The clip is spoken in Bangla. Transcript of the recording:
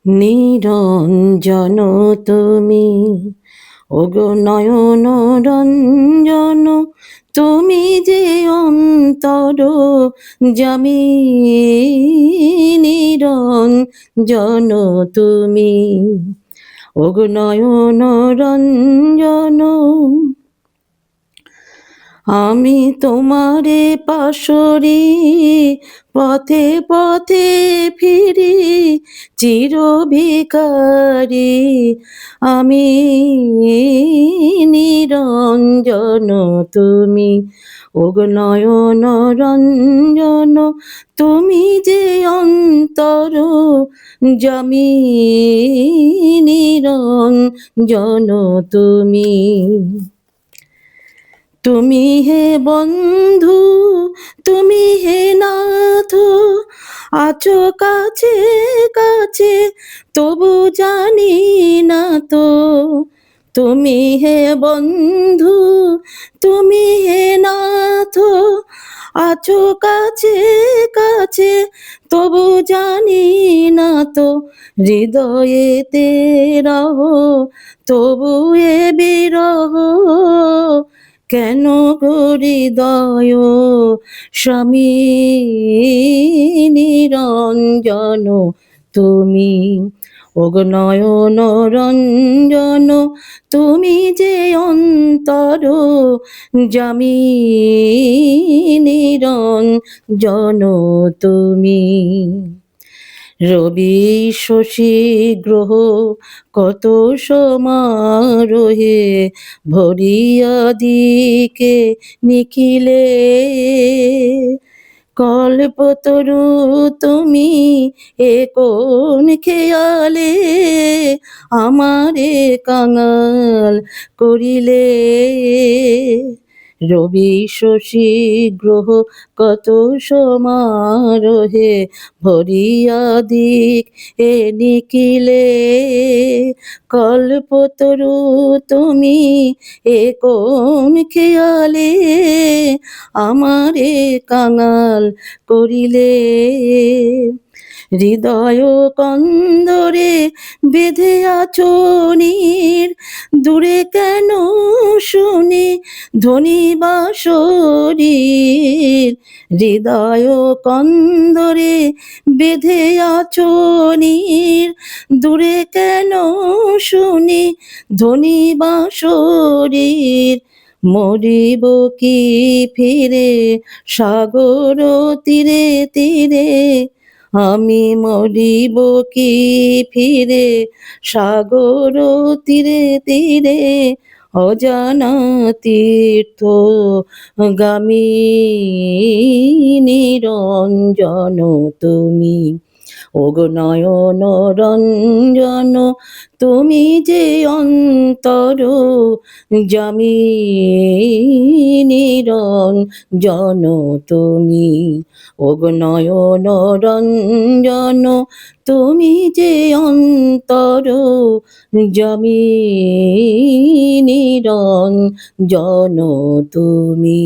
নিরঞ্জন তুমি, ওগো নয়ন রঞ্জন, তুমি যে অন্তর যামি, নিরঞ্জন তুমি, ওগো নয়ন রঞ্জন। আমি তোমারে পাশরি, পথে পথে ফিরি, চির ভিখারি আমি, নিরঞ্জন তুমি, ওগো নয়ন রঞ্জন, তুমি যে অন্তর যামি, নিরঞ্জন তুমি। তুমি হে বন্ধু, তুমি হে নাথ, আছো কাছে কাছে তবু জানি না তো। তুমি হে বন্ধু, তুমি হে নাথ, আছো কাছে কাছে তবু জানি না তো। হৃদয়েতে রহো তবু এ বিরহ, কেন গো হৃদয় স্বামী, নিরঞ্জন তুমি, ওগো নয়ন রঞ্জন, তুমি যে অন্তর যামি, নিরঞ্জন তুমি। রবি শশী গ্রহ কত সমারোহে, ভরিয়া দিকে নিখিলে, কল্পতরু তুমি এ কোন খেয়ালে, আমারে কাঙাল করিলে। রবি শশী গ্রহ কত সমারোহে, ভরিয়া দিক এ নিখিলে, কল্পতরু তুমি এ কোন খেয়ালে, আমারে কাঙাল করিলে। হৃদয় কন্দরে বেঁধে আছো নীর, দূরে কেন শুনি ধ্বনি বাঁশরীর। হৃদয় কন্দরে বেঁধে আছো নীর, দূরে কেন শুনি ধ্বনি বাঁশরীর। মরিব কি ফিরে সাগর তীরে তীরে, আমি মরিব কি ফিরে সাগর তীরে তীরে, অজানা তীর্থ গামী, নিরঞ্জন তুমি, ওগো নয়ন রঞ্জন, তুমি যে অন্তর যামি, নিরঞ্জন তুমি, ওগো নয়ন রঞ্জন, তুমি যে অন্তর যামি, নিরঞ্জন তুমি।